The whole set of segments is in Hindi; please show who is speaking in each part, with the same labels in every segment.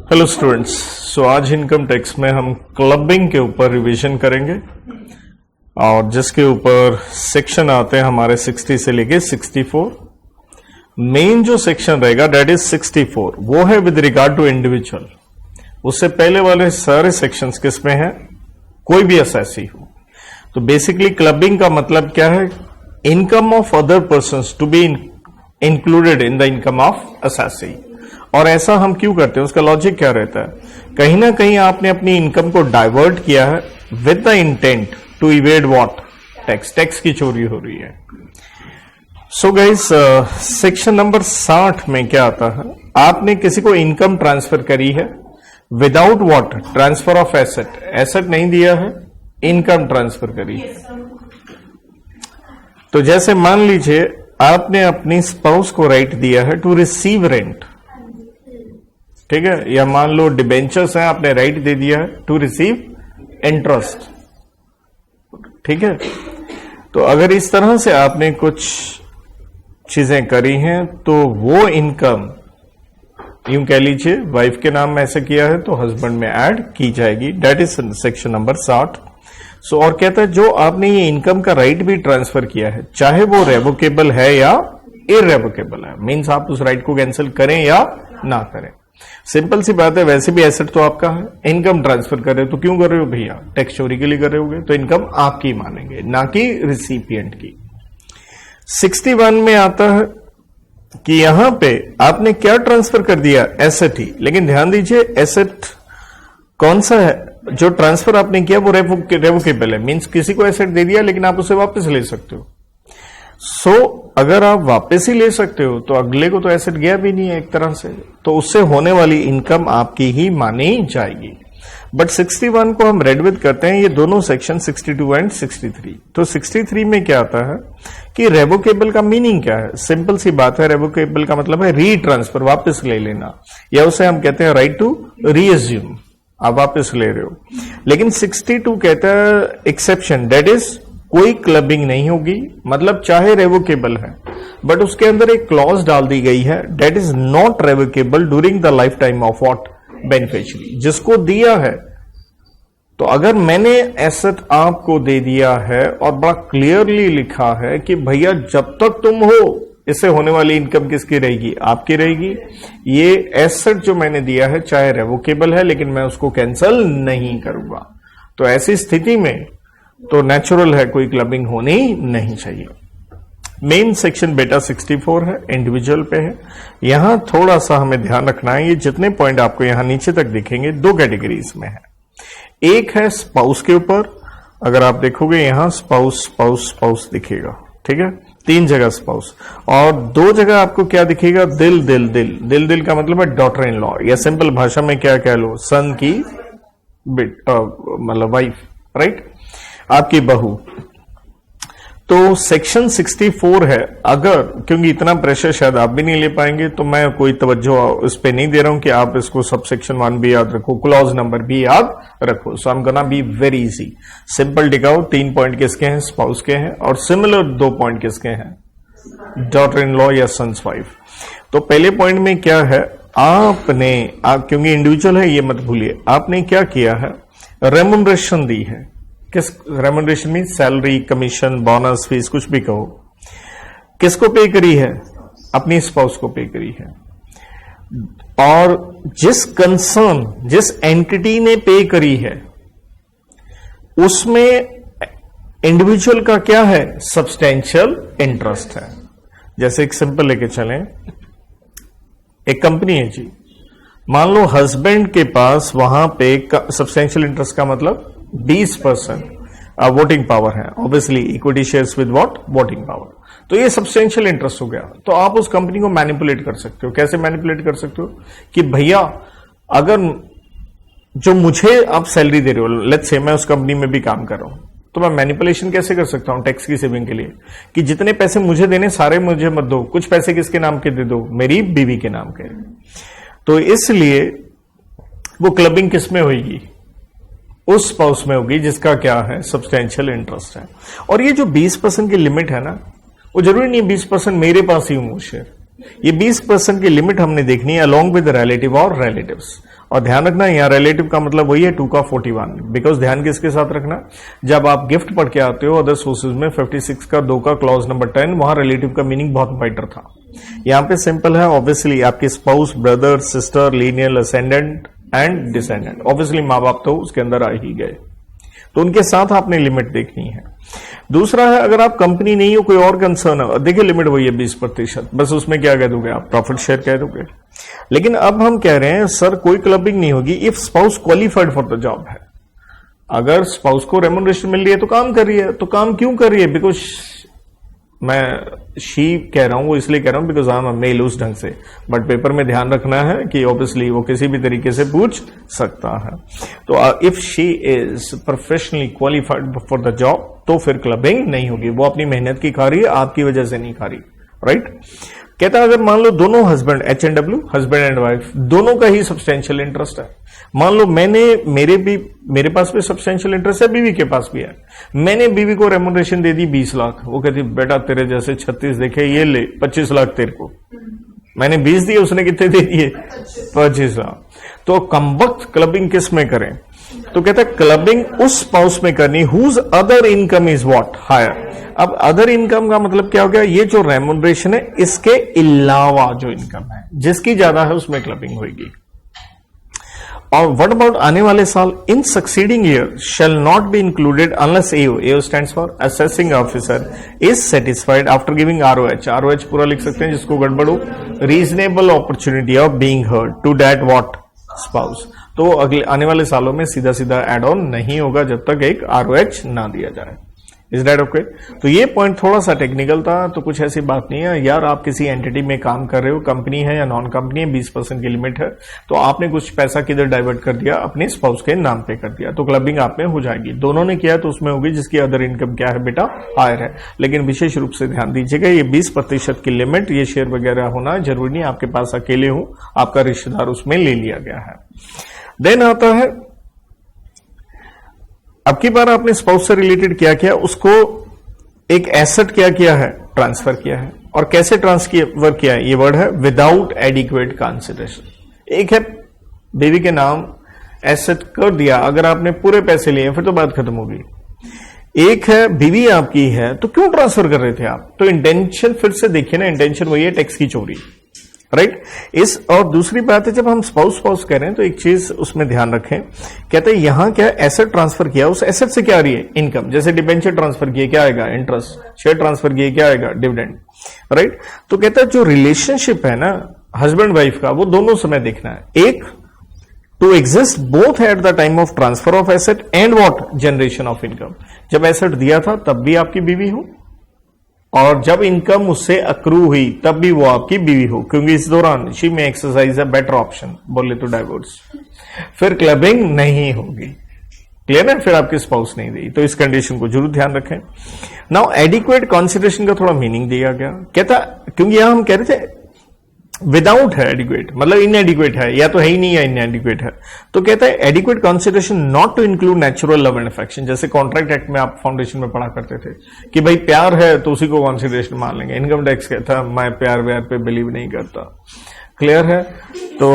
Speaker 1: हेलो स्टूडेंट्स, सो आज इनकम टैक्स में हम क्लबिंग के ऊपर रिवीजन करेंगे और जिसके ऊपर सेक्शन आते हैं हमारे 60 से लेके 64। मेन जो सेक्शन रहेगा डेट इज 64, वो है विद रिगार्ड टू इंडिविजुअल। उससे पहले वाले सारे सेक्शंस किस में है, कोई भी असेसी हो। तो बेसिकली क्लबिंग का मतलब क्या है, income of other persons to be included in the income of assessee. और ऐसा हम क्यों करते हैं, उसका लॉजिक क्या रहता है, कहीं ना कहीं आपने अपनी इनकम को डाइवर्ट किया है with the intent to evade what, tax की चोरी हो रही है। सो गाइस, सेक्शन नंबर 60 में क्या आता है, आपने किसी को इनकम ट्रांसफर करी है without what, transfer of asset, asset नहीं दिया है, इनकम ट्रांसफर करी है। तो जैसे मान लीजिए आपने अपनी स्पाउस को राइट दिया है टू रिसीव रेंट, ठीक है, या मान लो डिबेंचर्स हैं, आपने राइट दे दिया है टू रिसीव इंटरेस्ट, ठीक है। तो अगर इस तरह से आपने कुछ चीजें करी हैं तो वो इनकम यूं कह लीजिए वाइफ के नाम में ऐसे किया है तो हस्बैंड में ऐड की जाएगी, डेट इज सेक्शन नंबर 60। सो और कहता है जो आपने ये इनकम का राइट भी ट्रांसफर किया है, चाहे वो रेवोकेबल है या इररेवोकेबल है, मींस आप उस राइट को कैंसिल करें या ना करें, सिंपल सी बात है। वैसे भी एसेट तो आपका है, इनकम ट्रांसफर कर रहे हो तो क्यों कर रहे हो भैया, टैक्स चोरी के लिए कर रहे होगे, तो इनकम आपकी मानेंगे ना कि रिसिपिएंट की। 61 में आता है कि यहां पे आपने क्या ट्रांसफर कर दिया, एसेट ही, लेकिन ध्यान दीजिए एसेट कौन सा है, जो ट्रांसफर आपने किया वो रेवोकेबल है, मींस किसी को एसेट दे दिया लेकिन आप उसे वापस ले सकते हो। सो अगर आप वापस ही ले सकते हो तो अगले को तो एसेट गया भी नहीं है एक तरह से, तो उससे होने वाली इनकम आपकी ही मानी जाएगी। बट 61 को हम रेड विद करते हैं, ये दोनों सेक्शन 62 एंड 63। तो 63 में क्या आता है कि रेवोकेबल का मीनिंग क्या है, सिंपल सी बात है, रेवोकेबल का मतलब है री ट्रांसफर, वापस ले लेना, या उसे हम कहते हैं राइट टू रीअज्यूम, आप वापस ले रहे हो। लेकिन 62 कहता है एक्सेप्शन, डेट इज कोई क्लबिंग नहीं होगी, मतलब चाहे रेवोकेबल है बट उसके अंदर एक क्लॉज डाल दी गई है, that is not revocable during the life time of what, beneficiary, जिसको दिया है। तो अगर मैंने एसेट आपको दे दिया है और बड़ा क्लियरली लिखा है कि भैया जब तक तुम हो इससे होने वाली इनकम किसकी रहेगी, आपकी रहेगी, ये एसेट जो मैंने दिया है चाहे रेवोकेबल है लेकिन मैं उसको कैंसिल नहीं करूंगा, तो ऐसी स्थिति में तो नेचुरल है कोई क्लबिंग होनी नहीं चाहिए। मेन सेक्शन बेटा 64 है, इंडिविजुअल पे है। यहां थोड़ा सा हमें ध्यान रखना है, ये जितने पॉइंट आपको यहां नीचे तक दिखेंगे दो कैटेगरीज में है। एक है स्पाउस के ऊपर, अगर आप देखोगे यहां स्पाउस स्पाउस स्पाउस दिखेगा, ठीक है, 3 जगह स्पाउस, और 2 जगह आपको क्या दिखेगा, दिल दिल दिल। दिल दिल का मतलब है डॉटर इन लॉ, या सिंपल भाषा में क्या कह लो, सन की मतलब वाइफ, राइट, आपकी बहू। तो सेक्शन 64 है, अगर, क्योंकि इतना प्रेशर शायद आप भी नहीं ले पाएंगे तो मैं कोई तवज्जो इस पे नहीं दे रहा हूं कि आप इसको सब सेक्शन 1 भी याद रखो, क्लॉज नंबर भी याद रखो। So I am gonna be very easy, simple टिकाओ, 3 पॉइंट किसके हैं, स्पाउस के हैं, और सिमिलर 2 पॉइंट किसके हैं, डॉटर इन लॉ या सन्स वाइफ। तो पहले पॉइंट में क्या है, आपने क्योंकि इंडिविजुअल है ये मत भूलिए, आपने क्या किया है, रेमुनरेशन दी है। किस रेमुनरेशन में, सैलरी, कमीशन, बोनस, फीस, कुछ भी कहो, किसको पे करी है, अपनी स्पाउस को पे करी है। और जिस कंसर्न, जिस एंटिटी ने पे करी है उसमें इंडिविजुअल का क्या है, सब्सटेंशियल इंटरेस्ट है। जैसे एक सिंपल लेके चलें, एक कंपनी है जी, मान लो हस्बैंड के पास वहां पे सब्सटेंशियल इंटरेस्ट का मतलब 20% वोटिंग पावर है, obviously equity shares with what, voting power, तो ये सब्सटेंशियल इंटरेस्ट हो गया। तो आप उस कंपनी को मैनिपुलेट कर सकते हो, कैसे मैनिपुलेट कर सकते हो कि भैया अगर जो मुझे आप सैलरी दे रहे हो, लेट्स से मैं उस कंपनी में भी काम कर रहा हूं, तो मैं मैनिपुलेशन कैसे कर सकता हूं टैक्स की सेविंग के लिए, कि जितने पैसे मुझे देने सारे मुझे मत दो, कुछ पैसे किसके नाम के दे दो, मेरी बीवी के नाम के। तो इसलिए वो क्लबिंग किस में होगी, उस स्पाउस में होगी जिसका क्या है, सब्सटेंशियल इंटरेस्ट है। और ये जो 20% की लिमिट है ना, वो जरूरी नहीं 20% मेरे पास ही हो शेयर, ये 20% की लिमिट हमने देखनी है अलोंग विद रिलेटिव और रिलेटिव्स। और ध्यान रखना यहाँ रिलेटिव का मतलब वही है 2 का 41, बिकॉज ध्यान किसके साथ रखना, जब आप गिफ्ट पढ़ के आते हो अदर सोर्सेज में 56 का 2 का क्लॉज नंबर 10, वहां रिलेटिव का मीनिंग बहुत वाइडर था। यहाँ पे सिंपल है, ऑब्वियसली आपके spouse, brother, sister, lineal ascendant and descendant, obviously माँ बाप तो उसके अंदर आ ही गए, तो उनके साथ आपने लिमिट देखनी है। दूसरा है, अगर आप कंपनी नहीं हो, कोई और कंसर्न है, देखिए लिमिट वही है 20%, बस उसमें क्या कह दोगे आप, प्रॉफिट शेयर कह दोगे। लेकिन अब हम कह रहे हैं सर कोई क्लबिंग नहीं होगी if spouse qualified for the job है। अगर स्पाउस को रेम्युनरेशन मिल रही है तो काम कर रही है, तो काम क्यों कर रही है, बिकॉज मैं शी कह रहा हूं, वो इसलिए कह रहा हूं because I am a male उस ढंग से, बट पेपर में ध्यान रखना है कि ऑब्वियसली वो किसी भी तरीके से पूछ सकता है। तो if she is professionally qualified for the job तो फिर क्लबिंग नहीं होगी, वो अपनी मेहनत की खा रही है, आपकी वजह से नहीं खा रही, राइट। कहता है अगर मान लो दोनों husband, H&W, husband and wife, दोनों का ही सब्सटेंशियल इंटरेस्ट है, मान लो मेरे पास भी सब्सटेंशियल इंटरेस्ट है, बीवी के पास भी है, मैंने बीवी को रेम्युनरेशन दे दी 20 लाख, वो कहती बेटा तेरे जैसे 36 देखे, ये ले 25 लाख तेरे को, मैंने 20 दिए, उसने कितने दे दिए, 25 लाख। तो कमबख्त क्लबिंग किस में करें, तो कहता है क्लबिंग उस स्पाउस में करनी whose other income is what, higher. अब अदर इनकम का मतलब क्या हो गया, ये जो रेम्युनरेशन है इसके अलावा जो इनकम है, जिसकी ज्यादा है उसमें क्लबिंग होगी। और व्हाट अबाउट आने वाले साल, in succeeding year shall not be included unless AO stands for assessing officer is satisfied after giving ROH पूरा लिख सकते हैं जिसको गड़बड़ हो, reasonable opportunity of being heard to that what spouse. तो अगले आने वाले सालों में सीधा सीधा एड ऑन नहीं होगा जब तक एक ROH ना दिया जाए। Is that okay? तो ये पॉइंट थोड़ा सा टेक्निकल था, तो कुछ ऐसी बात नहीं है यार, आप किसी एंटिटी में काम कर रहे हो, कंपनी है या नॉन कंपनी है, 20% की लिमिट है, तो आपने कुछ पैसा किधर डाइवर्ट कर दिया, अपने स्पाउस के नाम पे कर दिया, तो क्लबिंग आप में हो जाएगी। दोनों ने किया तो उसमें होगी, जिसकी अदर इनकम क्या है बेटा, हायर है। लेकिन विशेष रूप से ध्यान दीजिएगा, ये 20% की लिमिट, ये शेयर वगैरह होना जरूरी नहीं, आपके पास अकेले हो, आपका रिश्तेदार उसमें ले लिया गया है। देन आता है, अब की बार आपने स्पाउस से रिलेटेड क्या किया, उसको एक एसेट क्या किया है, ट्रांसफर किया है। और कैसे ट्रांसफर किया है, ये वर्ड है विदाउट एडिक्वेट कंसिडरेशन। एक है बेबी के नाम एसेट कर दिया, अगर आपने पूरे पैसे लिए फिर तो बात खत्म होगी। एक है बीवी आपकी है, तो क्यों ट्रांसफर कर रहे थे आप, तो इंटेंशन फिर से देखिए ना, इंटेंशन वही है टैक्स की चोरी, राइट। इस और दूसरी बात है, जब हम स्पाउस कह रहे हैं तो एक चीज उसमें ध्यान रखें, कहते हैं यहां क्या एसेट ट्रांसफर किया, उस एसेट से क्या आ रही है, इनकम। जैसे डिबेंचर ट्रांसफर किए क्या आएगा, इंटरेस्ट। शेयर ट्रांसफर किए क्या आएगा, डिविडेंड, राइट। तो कहता है जो रिलेशनशिप है ना हस्बैंड वाइफ का, वो दोनों समय देखना है। एक, to exist both at the time of transfer of asset and what, generation of income. जब एसेट दिया था तब भी आपकी बीवी हो, और जब इनकम उससे अक्रू हुई तब भी वो आपकी बीवी हो, क्योंकि इस दौरान शी में एक्सरसाइज अ बेटर ऑप्शन, बोले तो डाइवोर्स। फिर क्लबिंग नहीं होगी, क्लियर है, फिर आपकी स्पाउस नहीं दी, तो इस कंडीशन को जरूर ध्यान रखें। नाउ एडिक्वेट कंसिडरेशन का थोड़ा मीनिंग दिया गया, कहता क्योंकि यहां हम कह रहे थे विदाउट है, एडिक्वेट मतलब इनएडिक्वेट है, या तो है ही नहीं या इनएडिक्वेट है। तो कहता है adequate consideration not to include natural love and affection. जैसे कॉन्ट्रैक्ट एक्ट में आप फाउंडेशन में पढ़ा करते थे कि भाई प्यार है तो उसी को कंसिडरेशन मान लेंगे। इनकम टैक्स कहता है मैं प्यार व्यार पे बिलीव नहीं करता, क्लियर है। तो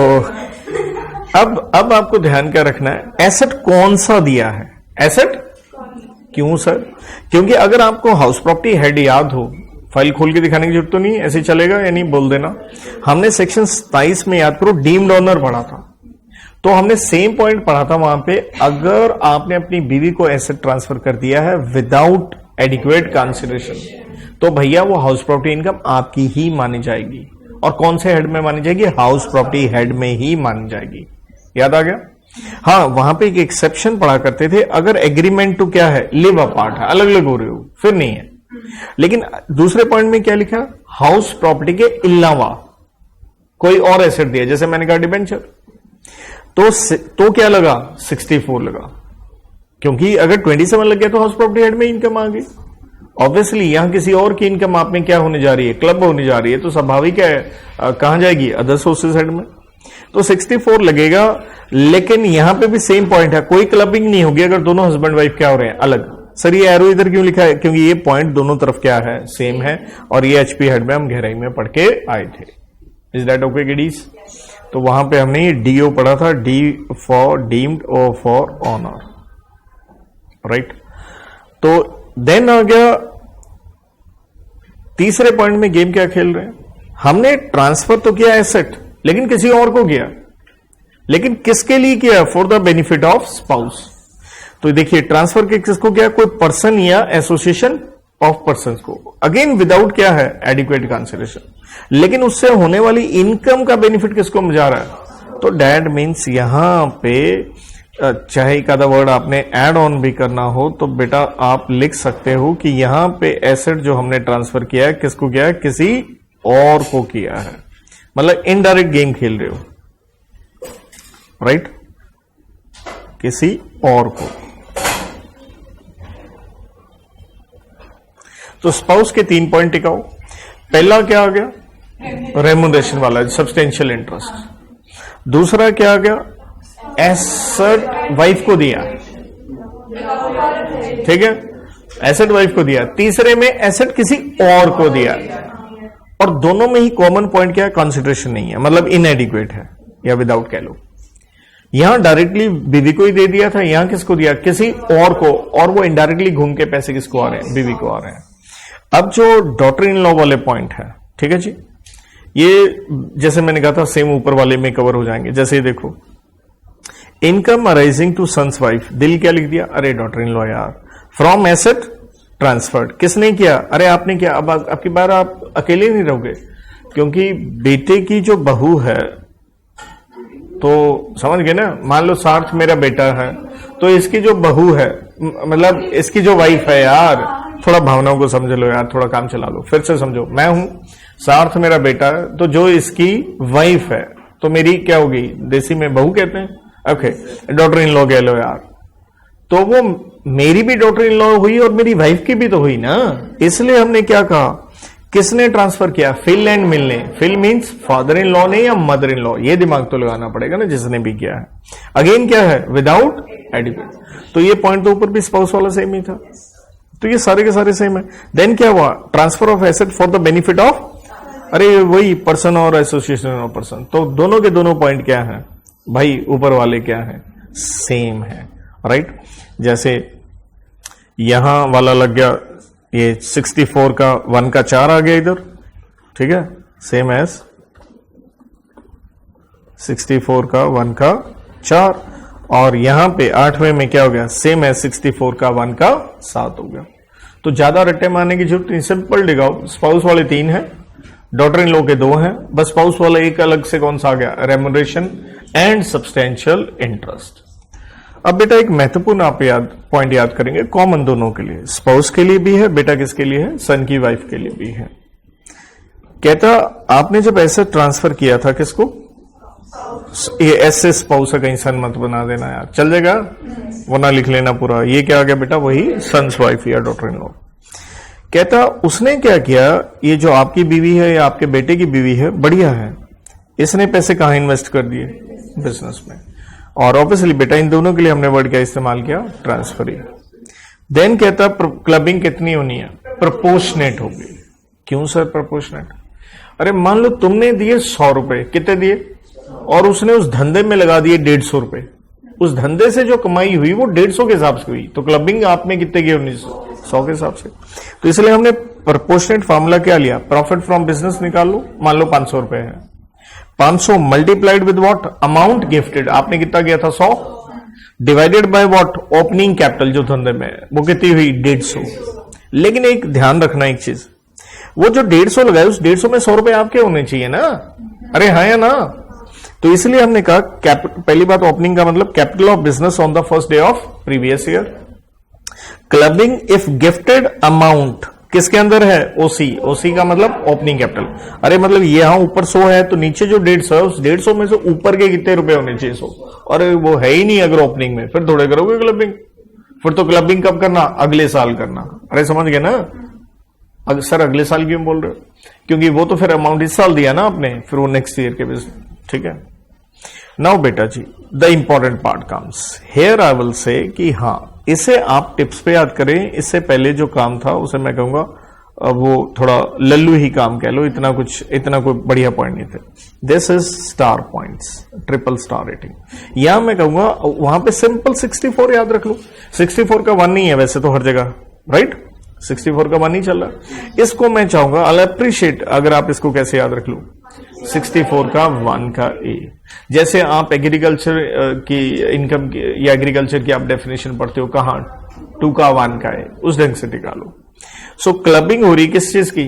Speaker 1: अब आपको ध्यान क्या रखना है, एसेट कौन सा दिया है, एसेट क्यों सर, क्योंकि अगर आपको हाउस प्रॉपर्टी हेड याद हो, फाइल खोल के दिखाने की जरूरत तो नहीं, ऐसे चलेगा या नहीं बोल देना। हमने सेक्शन 27 में याद करो डीम्ड ऑनर पढ़ा था, तो हमने सेम पॉइंट पढ़ा था वहां पे, अगर आपने अपनी बीवी को एसेट ट्रांसफर कर दिया है विदाउट एडिक्वेट कंसिडरेशन, तो भैया वो हाउस प्रॉपर्टी इनकम आपकी ही मानी जाएगी। और कौन से हेड में मानी जाएगी, हाउस प्रॉपर्टी हेड में ही मानी जाएगी। याद आ गया। हाँ, वहां पे एक एक्सेप्शन पढ़ा करते थे, अगर एग्रीमेंट टू क्या है, लिव अपार्ट है, अलग अलग हो रहे हो, फिर नहीं है। लेकिन दूसरे पॉइंट में क्या लिखा, हाउस प्रॉपर्टी के अलावा कोई और एसेट दिया, जैसे मैंने कहा डिबेंचर, तो क्या लगा, 64 लगा, क्योंकि अगर 27 लग गया तो हाउस प्रॉपर्टी हेड में इनकम आ गई। ऑब्वियसली यहां किसी और की इनकम आप में क्या होने जा रही है, क्लब होने जा रही है, तो स्वाभाविक है कहां जाएगी, अदर सोर्सेज हेड में, तो 64 लगेगा। लेकिन यहां पे भी सेम पॉइंट है, कोई क्लबिंग नहीं होगी अगर दोनों हस्बैंड वाइफ क्या हो रहे हैं, अलग। सर ये एरो इधर क्यों लिखा है, क्योंकि ये पॉइंट दोनों तरफ क्या है, सेम है, और ये HP हेड में हम गहराई में पढ़ के आए थे। Is that okay kiddies? तो वहां पे हमने ये डीओ पढ़ा था, D for deemed, O for owner, right? तो देन आ गया तीसरे पॉइंट में गेम क्या खेल रहे हैं, हमने ट्रांसफर तो किया एसेट, लेकिन किसी और को किया, लेकिन किसके लिए किया? For the benefit of spouse. तो देखिए ट्रांसफर के किसको किया? कोई पर्सन या एसोसिएशन ऑफ पर्संस को, अगेन विदाउट क्या है? एडिक्वेट कंसिडरेशन, लेकिन उससे होने वाली इनकम का बेनिफिट किसको जा रहा है? तो डैट मीन्स यहां पे चाहे एक आधा वर्ड आपने एड ऑन भी करना हो तो बेटा आप लिख सकते हो कि यहां पे एसेट जो हमने ट्रांसफर किया है किसको किया है? किसी और को किया है, मतलब इनडायरेक्ट गेम खेल रहे हो, राइट? किसी और को। तो स्पाउस के 3 पॉइंट टिकाओ। पहला क्या आ गया? रेम्यूनरेशन वाला, सब्सटेंशियल इंटरेस्ट। दूसरा क्या आ गया? एसेट वाइफ को दिया, ठीक है, एसेट वाइफ को दिया। तीसरे में एसेट किसी और को दिया, और दोनों में ही कॉमन पॉइंट क्या है? कंसिडरेशन नहीं है, मतलब इनएडिक्वेट है या विदाउट कह लो। यहां डायरेक्टली बीवी को ही दे दिया था, यहां किसको दिया? किसी और को, और वो इनडायरेक्टली घूम के पैसे किसको आ रहे हैं? बीवी को आ रहे हैं। अब जो डॉटर इन लॉ वाले पॉइंट है, ठीक है जी, ये जैसे मैंने कहा था सेम ऊपर वाले में कवर हो जाएंगे। जैसे देखो, income arising to son's wife, दिल क्या लिख दिया? अरे डॉटर इन लॉ यार। फ्रॉम एसेट ट्रांसफर्ड, किसने किया? अरे आपने किया। अब आपकी बार आप अकेले नहीं रहोगे, क्योंकि बेटे की जो बहू है, तो समझ गए ना, मान लो सार्थ मेरा बेटा है, तो इसकी जो बहू है, मतलब इसकी जो वाइफ है, यार थोड़ा भावनाओं को समझ लो यार, थोड़ा काम चला लो, फिर से समझो। मैं हूं, सार्थ मेरा बेटा है, तो जो इसकी वाइफ है तो मेरी क्या होगी? देसी में बहू कहते हैं, ओके, डॉटर इन लॉ कह लो यार। तो वो मेरी भी डॉटर इन लॉ हुई और मेरी वाइफ की भी तो हुई ना, इसलिए हमने क्या कहा? किसने ट्रांसफर किया? फिल एंड मिल ने। FIL means father in law ने या मदर इन लॉ, ये दिमाग तो लगाना पड़ेगा ना, जिसने भी किया है। अगेन क्या है? Without adequate. तो ये पॉइंट तो ऊपर भी स्पाउस वाला सेम ही था, तो ये सारे के सारे सेम है। देन क्या हुआ? Transfer of asset for the benefit of, अरे वही पर्सन और एसोसिएशन ऑफ पर्सन। तो दोनों के दोनों पॉइंट क्या है भाई? ऊपर वाले क्या है? सेम है, राइट? जैसे यहां वाला लग गया, ये 64 का 1 का 4 आ गया इधर, ठीक है, सेम एज 64 का 1 का 4, और यहां पे 8वें में क्या हो गया? सेम एज 64 का 1 का 7 हो गया। तो ज्यादा रट्टे मारने की जरूरत नहीं, सिंपल दिखाओ। स्पाउस वाले 3 हैं, डॉटर इन लॉ के 2 हैं, बस स्पाउस वाला एक अलग से कौन सा आ गया? Remuneration and substantial interest. अब बेटा एक महत्वपूर्ण आप पॉइंट याद करेंगे, कॉमन दोनों के लिए, स्पाउस के लिए भी है, बेटा किसके लिए है? सन की वाइफ के लिए भी है। कहता आपने जब ऐसे ट्रांसफर किया था किसको? ये ऐसे स्पाउस है, कहीं सन मत बना देना यार, चल जाएगा, वरना लिख लेना पूरा। ये क्या आ गया बेटा? वही सन्स वाइफ या डॉटर इन लॉ। कहता उसने क्या किया? ये जो आपकी बीवी है या आपके बेटे की बीवी है, बढ़िया है, इसने पैसे कहां इन्वेस्ट कर दिए? बिजनेस में। और ऑब्वियसली बेटा इन दोनों के लिए हमने वर्ड क्या इस्तेमाल किया? ट्रांसफर ही। देन कहता क्लबिंग कितनी होनी है? प्रोपोर्शनेट होगी। क्यों सर प्रोपोर्शनेट? अरे मान लो तुमने दिए 100 रुपए, कितने दिए? और उसने उस धंधे में लगा दिए 150 रुपए, उस धंधे से जो कमाई हुई वो 150 के हिसाब से हुई, तो क्लबिंग आप में कितने की होनी? 100 के हिसाब से। तो इसलिए हमने प्रोपोर्शनेट फार्मूला क्या लिया? प्रॉफिट फ्रॉम बिजनेस निकाल लो, मान लो 500 रुपए है, 500 multiplied with what? Amount gifted, आपने कितना किया था? 100, divided by what? Opening capital जो धंधे में वो कितनी हुई? 150। लेकिन एक ध्यान रखना एक चीज, वो जो 150 लगाए उस 150 में 100 रुपए आपके होने चाहिए ना? अरे हाँ या ना? तो इसलिए हमने कहा पहली बात ओपनिंग का मतलब capital of business on the first day of previous year. Clubbing if gifted amount किसके अंदर है? ओसी। ओसी का मतलब ओपनिंग कैपिटल। अरे मतलब ये यहां ऊपर 100 है तो नीचे जो 150 है उस 150 में से ऊपर के कितने रुपए होने चाहिए? 100। अरे वो है ही नहीं अगर ओपनिंग में, फिर थोड़े करोगे क्लबिंग? फिर तो क्लबिंग कब करना? अगले साल करना। अरे समझ गए ना? सर अगले साल क्यों बोल रहे हो? क्योंकि वो तो फिर अमाउंट इस साल दिया ना आपने, फिर वो नेक्स्ट ईयर के बेस, ठीक है। नाउ बेटा जी the important part comes here. I will say कि हाँ इसे आप टिप्स पे याद करें, इससे पहले जो काम था उसे मैं कहूंगा वो थोड़ा लल्लू ही काम कह लो, इतना कोई बढ़िया पॉइंट नहीं थे। This is star points, triple star rating. यहां मैं कहूंगा वहां पे सिंपल 64 याद रख लो। 64 का 1 नहीं है वैसे तो हर जगह, राइट? 64 का 1 ही चल रहा। इसको मैं चाहूंगा, आई अप्रिशिएट अगर आप इसको कैसे याद रख लो, 64 का 1 का ए। जैसे आप एग्रीकल्चर की इनकम या एग्रीकल्चर की आप डेफिनेशन पढ़ते हो, कहां 2 का 1 का ए, उस ढंग से निकालो। सो क्लबिंग हो रही किस चीज की?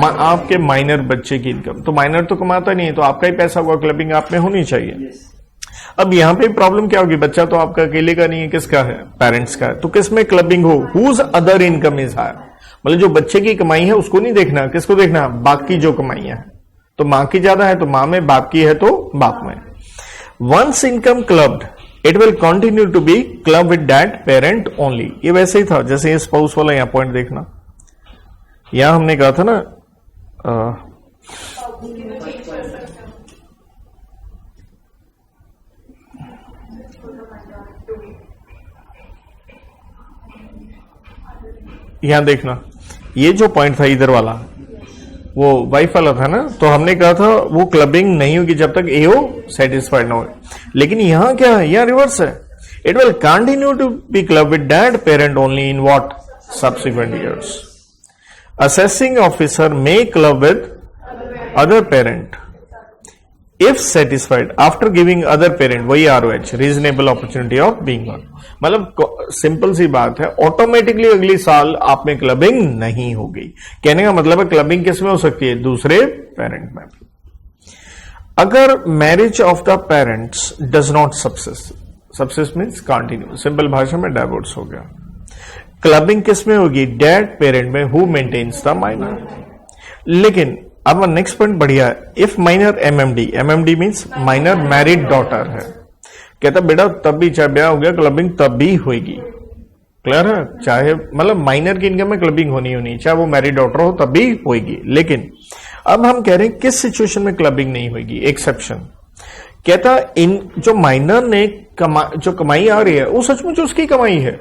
Speaker 1: आपके माइनर बच्चे की इनकम। तो माइनर तो कमाता नहीं है, तो आपका ही पैसा होगा, क्लबिंग आप में होनी चाहिए। अब यहां पे प्रॉब्लम क्या होगी? बच्चा तो आपका अकेले का नहीं है, किसका है? पेरेंट्स का है। तो किस में क्लबिंग हो? Whose other income is higher. मतलब जो बच्चे की कमाई है उसको नहीं देखना, किसको देखना? बाकी जो कमाई है। तो मां की ज्यादा है तो मां में, बाप की है तो बाप में। Once income clubbed it will continue to be club with that parent only. ये वैसे ही था जैसे ये स्पाउस वाला यहां पॉइंट देखना, यहां हमने कहा था ना यहां देखना, ये जो पॉइंट था इधर वाला वो वाइफ वाला था ना, तो हमने कहा था वो क्लबिंग नहीं होगी जब तक एओ सेटिस्फाइड ना हो। लेकिन यहां क्या है? यहां रिवर्स है। It will continue to be club with that parent only in what? Subsequent years. Assessing officer may club with other parent if satisfied after giving other parent, वही ROH, reasonable opportunity of being on। मतलब सिंपल सी बात है, ऑटोमेटिकली अगली साल आप में क्लबिंग नहीं होगी। कहने का मतलब है क्लबिंग किस में हो सकती है? दूसरे पेरेंट में। अगर marriage of the parents does not subsist means continue, simple भाषा में डाइवोर्स हो गया। क्लबिंग किस में होगी? डैड पेरेंट में, हु मेंटेन्स द माइनर। लेकिन अब नेक्स्ट पॉइंट बढ़िया है। If minor MMD means minor married daughter है, कहता बेटा तब भी चाहे ब्याह हो गया क्लबिंग तब भी होगी। क्लियर है? चाहे मतलब माइनर की इनकम में क्लबिंग होनी, चाहे वो मैरिड डॉटर हो तब भी होगी। लेकिन अब हम कह रहे हैं किस सिचुएशन में क्लबिंग नहीं होगी? एक्सेप्शन। कहता इन जो माइनर ने जो कमाई आ रही है वो सचमुच उसकी कमाई है।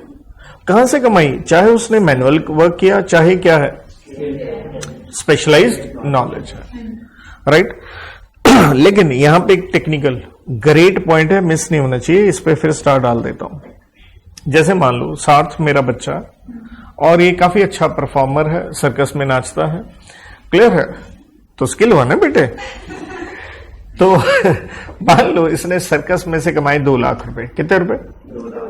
Speaker 1: कहां से कमाई? चाहे उसने मैनुअल वर्क किया, चाहे क्या है स्पेशलाइज्ड नॉलेज है, राइट। लेकिन यहां पे एक टेक्निकल ग्रेट पॉइंट है, मिस नहीं होना चाहिए, इस पे फिर स्टार डाल देता हूं। जैसे मान लो सार्थ मेरा बच्चा और ये काफी अच्छा परफॉर्मर है, सर्कस में नाचता है, क्लियर है? तो स्किल हुआ ना बेटे। तो मान लो इसने सर्कस में से कमाए 2 लाख रुपए, कितने रुपए?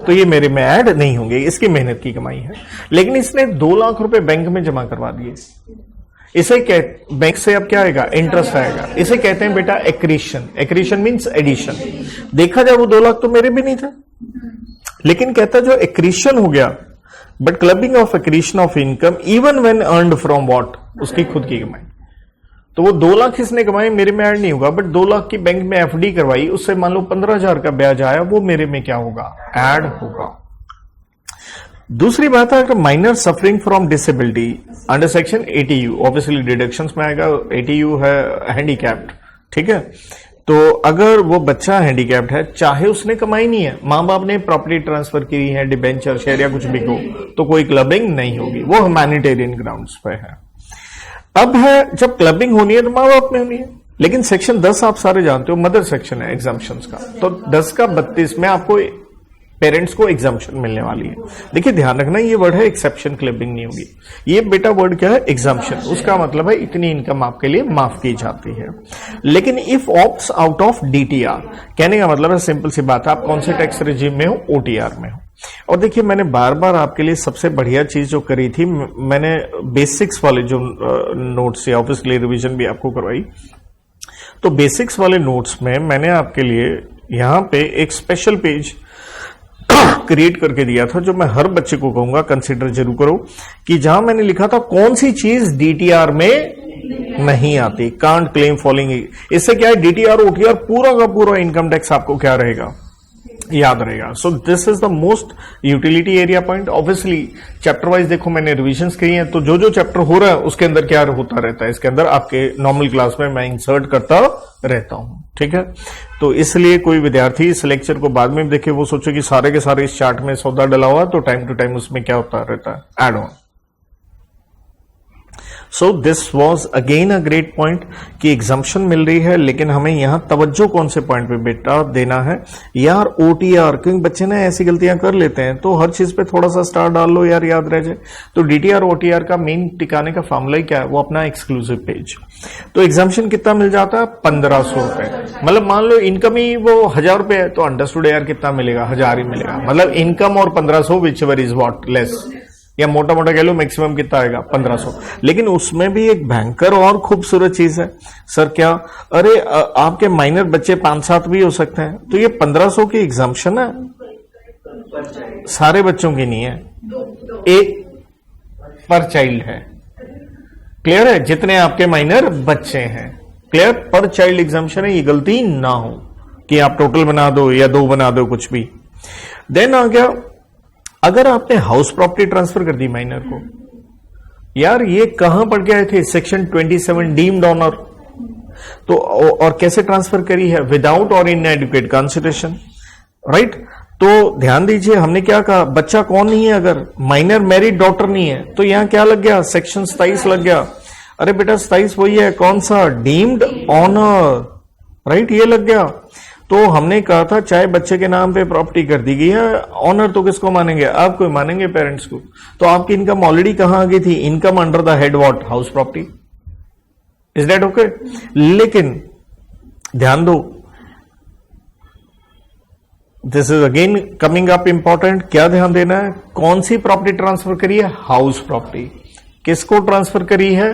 Speaker 1: तो ये मेरे में ऐड नहीं होंगे, इसकी मेहनत की कमाई है। लेकिन इसने 2 लाख रुपए बैंक में जमा करवा दिए। इसे बैंक से अब क्या आएगा? इंटरेस्ट आएगा। इसे कहते हैं बेटा एक्रीशन। Accretion means addition. देखा जाए वो 2 लाख तो मेरे भी नहीं थे, लेकिन कहता जो एक्रीशन हो गया, but clubbing of accretion of income even when earned from what? उसकी खुद की कमाई। तो वो 2 लाख इसने कमाए, मेरे में ऐड नहीं होगा, बट 2 लाख की बैंक में एफडी करवाई, उससे मान लो 15,000 का ब्याज आया, वो मेरे में क्या होगा? ऐड होगा। दूसरी बात है, अगर minor suffering from disability under section 80U, obviously deductions में आएगा, 80U है हैंडीकैप्ड, ठीक है? तो अगर वो बच्चा हैंडीकैप्ड है, चाहे उसने कमाई नहीं है, मां बाप ने प्रॉपर्टी ट्रांसफर की है, डिबेंचर शेयर या कुछ भी हो, तो कोई क्लबिंग नहीं होगी, वो ह्यूमैनिटेरियन ग्राउंड्स पे है। अब है जब क्लबिंग होनी है तो मां बाप में होनी है। लेकिन सेक्शन 10 आप सारे जानते हो, मदर सेक्शन है एग्जाम्पशंस का, तो 10 का 32 में आपको पेरेंट्स को एग्जाम्पशन मिलने वाली है। देखिए ध्यान रखना, ये वर्ड है एक्सेप्शन, क्लबिंग नहीं होगी। ये बेटा वर्ड क्या है? एग्जाम्पशन। उसका मतलब है इतनी इनकम आपके लिए माफ की जाती है। लेकिन if opts out of DTR, कहने का मतलब है सिंपल सी बात है, आप कौन से टैक्स रेजिम में हो? ओटीआर में हो। और देखिए मैंने बार बार आपके लिए सबसे बढ़िया चीज जो करी थी, मैंने बेसिक्स वाले जो नोट्स या ऑब्वियसली रिवीजन भी आपको करवाई, तो बेसिक्स वाले नोट्स में मैंने आपके लिए यहां पे एक स्पेशल पेज क्रिएट करके दिया था, जो मैं हर बच्चे को कहूंगा कंसीडर जरूर करो, कि जहां मैंने लिखा था कौन सी चीज डीटीआर में नहीं आती, कांट क्लेम फॉलोइंग। इससे क्या है, डीटीआर ओटीआर पूरा का पूरा इनकम टैक्स आपको क्या रहेगा? याद रहेगा। So this is the most utility area point. Obviously chapter wise देखो मैंने रिविजन्स की हैं, तो जो चैप्टर हो रहा है उसके अंदर क्या होता रहता है, इसके अंदर आपके नॉर्मल क्लास में मैं इंसर्ट करता रहता हूं, ठीक है? तो इसलिए कोई विद्यार्थी इस लेक्चर को बाद में देखे, वो सोचे कि सारे के सारे इस चार्ट में सौदा डला हुआ, तो टाइम टू टाइम उसमें क्या होता रहता है? Add on. So this was again a great point कि एग्जाम्पशन मिल रही है, लेकिन हमें यहां तवज्जो कौन से पॉइंट पे बेटा देना है यार, ओटीआर, क्योंकि बच्चे ना ऐसी गलतियां कर लेते हैं, तो हर चीज पे थोड़ा सा स्टार डाल लो यार, याद रह जाए। तो डीटीआर ओटीआर का मेन टिकाने का फॉर्मूला ही क्या है, वो अपना एक्सक्लूसिव पेज। तो एग्जाम्पशन कितना मिल जाता है, 1500 रुपए। मतलब मान लो इनकम ही वो 1000 रुपए है, तो अंडरस्टूड यार कितना मिलेगा, 1000 ही मिलेगा। मतलब इनकम और 1500 which ever is what less, या मोटा मोटा कह लो मैक्सिमम कितना आएगा 1500। लेकिन उसमें भी एक भयंकर और खूबसूरत चीज है सर, क्या, अरे आपके माइनर बच्चे 5-7 भी हो सकते हैं, तो ये 1500 की एग्जाम्पशन है, सारे बच्चों की नहीं है, एक पर चाइल्ड है। क्लियर है, जितने आपके माइनर बच्चे हैं, क्लियर, पर चाइल्ड एग्जाम्पशन है, ये गलती ना हो कि आप टोटल बना दो या 2 बना दो, कुछ भी। देन आ गया, अगर आपने हाउस प्रॉपर्टी ट्रांसफर कर दी माइनर को, यार ये कहां पढ़ के आए थे, सेक्शन 27 डीम्ड ऑनर, तो और कैसे ट्रांसफर करी है, विदाउट और इन एडुकेट कंसिडरेशन, राइट। तो ध्यान दीजिए, हमने क्या कहा, बच्चा कौन नहीं है, अगर माइनर मैरिड डॉटर नहीं है, तो यहां क्या लग गया, सेक्शन 27 लग गया। अरे बेटा 27 वही है, कौन सा, डीम्ड ऑनर, राइट, ये लग गया। तो हमने कहा था चाहे बच्चे के नाम पे प्रॉपर्टी कर दी गई है, ऑनर तो किसको मानेंगे, आपको मानेंगे, पेरेंट्स को। तो आपकी इनकम ऑलरेडी कहां आ गई थी, income under the head what, house property. Is that okay. लेकिन ध्यान दो, this is again coming up important, क्या ध्यान देना है, कौन सी प्रॉपर्टी ट्रांसफर करी है, हाउस प्रॉपर्टी। किसको ट्रांसफर करी है,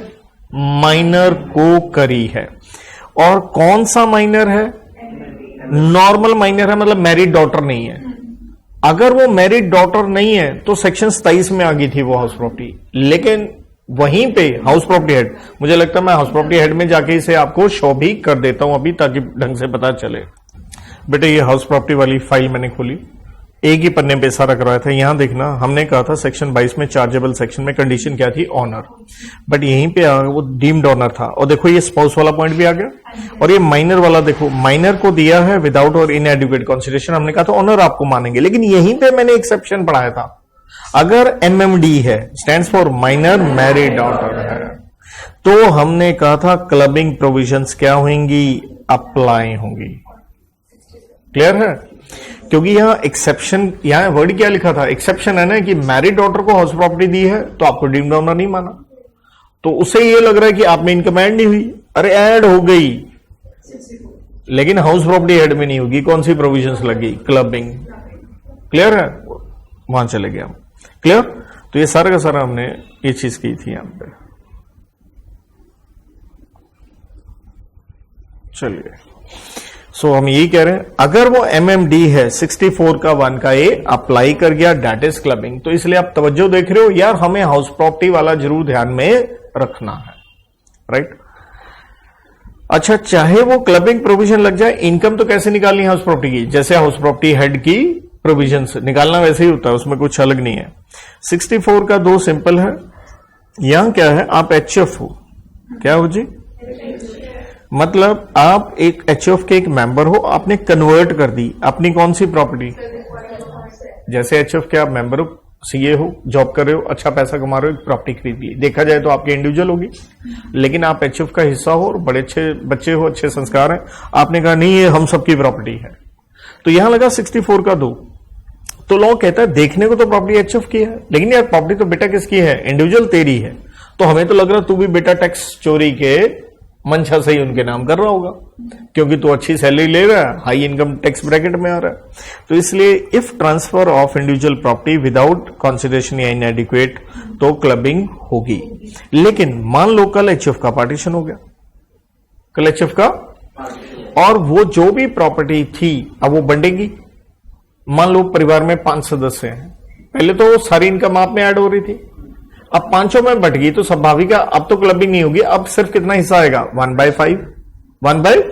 Speaker 1: माइनर को करी है। और कौन सा माइनर है, नॉर्मल माइनर है, मतलब मैरिड डॉटर नहीं है। अगर वो मैरिड डॉटर नहीं है तो सेक्शन 27 में आ गई थी वो हाउस प्रॉपर्टी, लेकिन वहीं पे हाउस प्रॉपर्टी हेड, मुझे लगता है मैं हाउस प्रॉपर्टी हेड में जाके इसे आपको शो भी कर देता हूं अभी, ताकि ढंग से पता चले। बेटे ये हाउस प्रॉपर्टी वाली फाइल मैंने खोली, एक ही पन्ने पे सारा करवाया था। यहां देखना, हमने कहा था सेक्शन 22 में चार्जेबल सेक्शन में कंडीशन क्या थी, ऑनर, बट यहीं पे वो डीम्ड ऑनर था। और देखो ये स्पाउस वाला पॉइंट भी आ गया, और ये माइनर वाला देखो, माइनर को दिया है विदाउट और इनएडुकेट कंसिडरेशन, हमने कहा था ऑनर आपको मानेंगे, लेकिन यहीं पे मैंने एक्सेप्शन पढ़ाया था, अगर एमएमडी है, stands for minor married daughter है, तो हमने कहा था क्लबिंग प्रोविजंस क्या होंगी, अप्लाई होंगी। क्लियर है, क्योंकि यहां एक्सेप्शन, यहां वर्ड क्या लिखा था, एक्सेप्शन है ना, कि मैरिड डॉटर को हाउस प्रॉपर्टी दी है तो आपको डीम्ड ऑनर नहीं माना, तो उसे ये लग रहा है कि आप में इनकम ऐड नहीं हुई, अरे ऐड हो गई, लेकिन हाउस प्रॉपर्टी हेड में नहीं होगी, कौन सी प्रोविजंस लगी, क्लबिंग। क्लियर है, वहां चले गए हम। क्लियर, तो ये सारा का सारा हमने ये चीज की थी यहां पे। चलिए, सो हम यही कह रहे हैं, अगर वो एमएमडी है 64 का 1 का ए अप्लाई कर गया, दैट इज क्लबिंग। तो इसलिए आप तवज्जो देख रहे हो यार, हमें हाउस प्रॉपर्टी वाला जरूर ध्यान में रखना है, राइट। अच्छा, चाहे वो क्लबिंग प्रोविजन लग जाए, इनकम तो कैसे निकालनी हाउस प्रॉपर्टी की, जैसे हाउस प्रॉपर्टी हेड की प्रोविजन निकालना वैसे ही होता है, उसमें कुछ अलग नहीं है। 64 का 2 सिंपल है, यहां क्या है, आप एचएफ हो, क्या हो जी, मतलब आप एक एचएफ के एक मेंबर हो, आपने कन्वर्ट कर दी अपनी कौन सी प्रॉपर्टी, जैसे एचएफ के आप मेंबर हो, सीए हो, जॉब कर रहे हो, अच्छा पैसा कमा रहे हो, एक प्रॉपर्टी खरीद ली, देखा जाए तो आपकी इंडिविजुअल होगी, लेकिन आप एचएफ का हिस्सा हो और बड़े अच्छे बच्चे हो, अच्छे संस्कार हैं, आपने कहा नहीं ये हम सबकी प्रॉपर्टी है, तो यहां लगा 64 का 2। तो लॉ कहता है देखने को तो प्रॉपर्टी एचएफ की है, लेकिन यार प्रॉपर्टी तो बेटा किसकी है, इंडिविजुअल तेरी है, तो हमें तो लग रहा तू भी बेटा टैक्स चोरी के मंशा से ही उनके नाम कर रहा होगा, क्योंकि तू अच्छी सैलरी ले रहा है, हाई इनकम टैक्स ब्रैकेट में आ रहा है। तो इसलिए if transfer of individual property without consideration या इनएडिक्वेट, तो क्लबिंग होगी। लेकिन मान लो कल एचएफ का पार्टीशन हो गया, कल एचएफ का, और वो जो भी प्रॉपर्टी थी अब वो बंटेगी। मान लो परिवार में 5 सदस्य हैं, पहले तो सारी इनकम आप में ऐड हो रही थी, अब 5 में बट गई, तो स्वाभाविक है अब तो क्लबिंग नहीं होगी, अब सिर्फ कितना हिस्सा आएगा, 1/5, 1/5।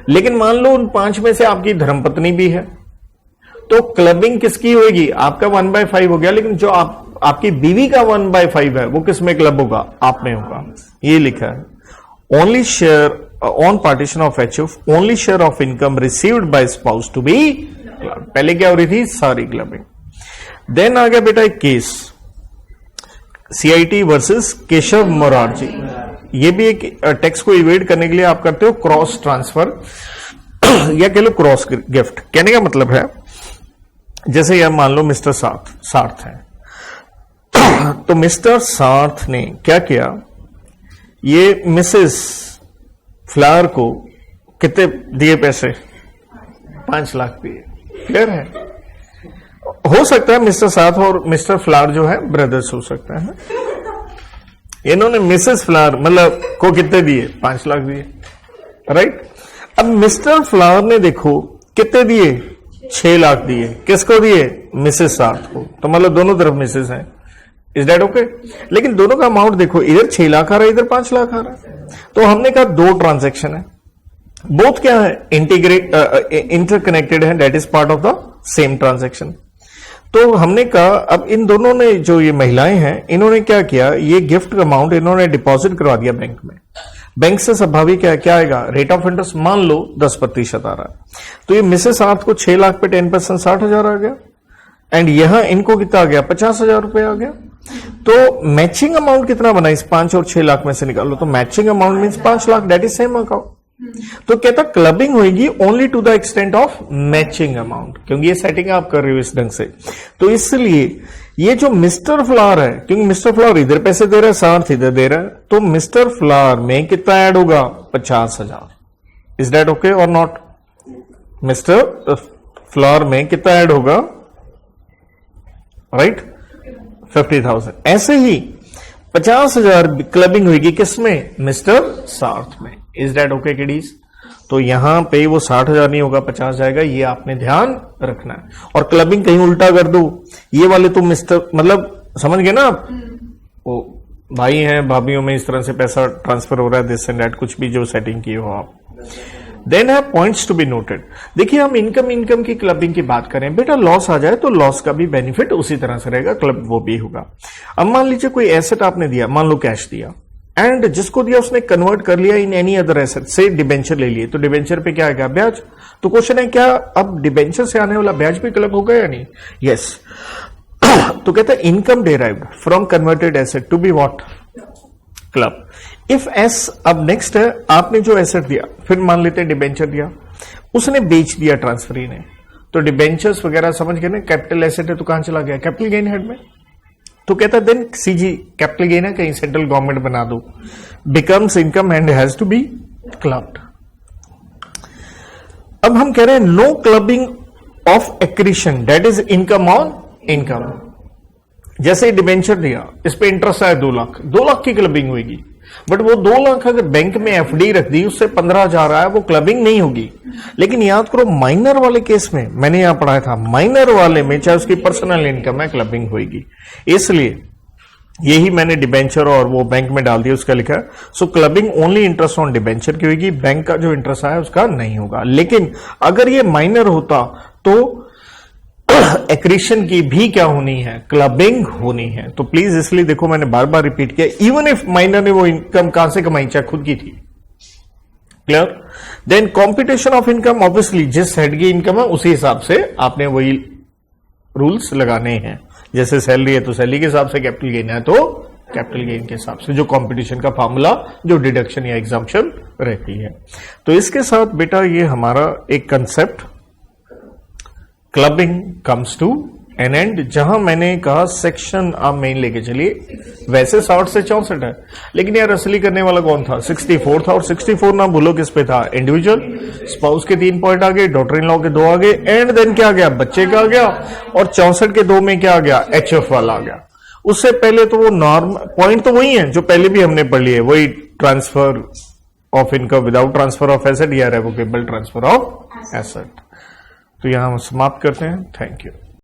Speaker 1: लेकिन मान लो उन 5 में से आपकी धर्मपत्नी भी है, तो क्लबिंग किसकी होगी, आपका 1/5 हो गया, लेकिन जो आपकी बीवी का 1/5 है वो किस में क्लब होगा, आप में होगा। ये लिखा है, only share on partition of HF, only share of income received by spouse to be club. पहले क्या हो रही थी, सारी क्लबिंग। देन आ गया बेटा एक case, CIT versus Keshav Morarji, ये भी एक टैक्स को इवेड करने के लिए आप करते हो क्रॉस ट्रांसफर या कह लो क्रॉस गिफ्ट। कहने का मतलब है जैसे यह मान लो मिस्टर सार्थ है, तो मिस्टर सार्थ ने क्या किया, ये मिसेस फ्लावर को कितने दिए पैसे, 5 लाख दिए। क्लियर है? हो सकता है मिस्टर सार्थ और मिस्टर फ्लावर जो है ब्रदर्स हो सकता है। इन्होंने मिसेस फ्लावर मतलब को कितने दिए, 5 लाख दिए, राइट। अब मिस्टर फ्लावर ने देखो कितने दिए, 6 लाख दिए। किसको दिए, मिसेस सार्थ को। तो मतलब दोनों तरफ मिसेस हैं। Is that okay? लेकिन दोनों का अमाउंट देखो, इधर 6 लाख आ रहा है, इधर 5 लाख आ रहा है। तो हमने कहा 2 ट्रांजैक्शन है, बोथ क्या है, इंटरकनेक्टेड है, that is part of the same transaction. तो हमने कहा अब इन दोनों ने, जो ये महिलाएं हैं, इन्होंने क्या किया, ये गिफ्ट का अमाउंट इन्होंने डिपॉजिट करवा दिया बैंक में। बैंक से स्वाभाविक क्या आएगा, रेट ऑफ इंटरेस्ट मान लो 10% आ रहा है। तो ये मिसेस सार्थ को 6 लाख पे 10% 60,000 आ गया, एंड यहां इनको कितना आ गया, 50,000 रुपए आ गया। तो मैचिंग अमाउंट कितना बना, इस 5 और 6 लाख में से निकालो, तो matching amount means 5 lakh, that is same account. तो कहता क्लबिंग होगी only to the extent of matching amount, क्योंकि ये सेटिंग आप कर रहे हो इस ढंग से। तो इसलिए ये जो मिस्टर फ्लावर है, क्योंकि मिस्टर फ्लावर इधर पैसे दे रहा है, सार्थ इधर दे रहा है, तो मिस्टर फ्लावर में कितना ऐड होगा, 50,000। इज दैट ओके और नॉट? मिस्टर फ्लावर में कितना ऐड होगा, राइट, 50,000। ऐसे ही 50,000 क्लबिंग होगी किसमें, मिस्टर सार्थ में। Is that okay kiddies? तो यहां पे वो 60,000 नहीं होगा, 50 जाएगा, ये आपने ध्यान रखना है। और क्लबिंग कहीं उल्टा कर दो, ये वाले तो मिस्टर, मतलब समझ गए ना आप, वो भाई हैं भाभीयों में इस तरह से पैसा ट्रांसफर हो रहा है, दिस एंड दैट, कुछ भी जो सेटिंग की हो आप। देन है पॉइंट्स टू बी नोटेड। देखिए हम इनकम की क्लबिंग की बात करें, बेटा लॉस आ जाए तो लॉस का भी बेनिफिट उसी तरह से रहेगा, क्लब वो भी होगा। अब मान लीजिए कोई एसेट आपने दिया, मान लो कैश दिया, एंड जिसको दिया उसने कन्वर्ट कर लिया इन एनी अदर एसेट, से डिबेंचर ले लिए, तो डिबेंचर पे क्या आएगा, ब्याज। तो क्वेश्चन है क्या अब डिबेंचर से आने वाला ब्याज भी क्लब होगा या नहीं? यस। तो कहता है income derived from converted asset to be what, club. If yes, अब नेक्स्ट है, आपने जो एसेट दिया, फिर मान लेते हैं डिबेंचर दिया, उसने बेच दिया ट्रांसफरी ने, तो डिबेंचर्स वगैरह समझ गए ना, कैपिटल एसेट है तो कहां चला गया, कैपिटल गेन हेड में। तो कहता है देन सीजी, कैपिटल गेन है, कहीं सेंट्रल गवर्नमेंट बना दो, becomes income and has to be clubbed. अब हम कह रहे हैं no clubbing of accretion, that is income on income. जैसे डिबेंचर दिया, इस पे इंटरेस्ट आया 2 लाख, 2 लाख की क्लबिंग होगी, बट वो 2 लाख अगर बैंक में एफडी रख दी, उससे 15,000 आया, वो क्लबिंग नहीं होगी। लेकिन याद करो माइनर वाले केस में, मैंने यहां पढ़ाया था, माइनर वाले में चाहे उसकी पर्सनल इनकम है, क्लबिंग होगी। इसलिए यही मैंने डिबेंचर और वो बैंक में डाल दिया, उसका लिखा so clubbing only interest on debenture की होगी, बैंक का जो इंटरेस्ट आया उसका नहीं होगा। लेकिन अगर ये माइनर होता तो एक्रीशन की भी क्या होनी है, क्लबिंग होनी है। तो प्लीज इसलिए देखो मैंने बार बार रिपीट किया, इवन इफ माइनर ने वो इनकम कहां से कमाई, चाहे खुद की थी। Clear? Then competition of income, obviously जिस हेड की इनकम है उसी हिसाब से आपने वही रूल्स लगाने हैं। जैसे सैलरी है तो सैलरी के हिसाब से, कैपिटल गेन है तो कैपिटल गेन के हिसाब से, जो कंपटीशन का फार्मूला, जो डिडक्शन या एग्जाम्पशन रहती है। तो इसके साथ बेटा ये हमारा एक concept clubbing comes to an end. जहां मैंने कहा सेक्शन आप मेन लेके चलिए, वैसे 60 से 64 है, लेकिन यार असली करने वाला कौन था, 64 था। और 64 ना भूलो किस पे था, इंडिविजुअल, स्पाउस के 3 पॉइंट आ गए, डॉटर इन लॉ के 2 आ गए, एंड देन क्या आ गया, बच्चे का आ गया, और 64 के 2 में क्या आ गया, एचएफ वाला आ गया। उससे पहले तो वो नॉर्मल पॉइंट तो वही है जो पहले भी हमने पढ़ लिए, वही transfer of income without transfer of asset या रेवोकेबल ट्रांसफर ऑफ एसेट। तो यहां हम समाप्त करते हैं। Thank you.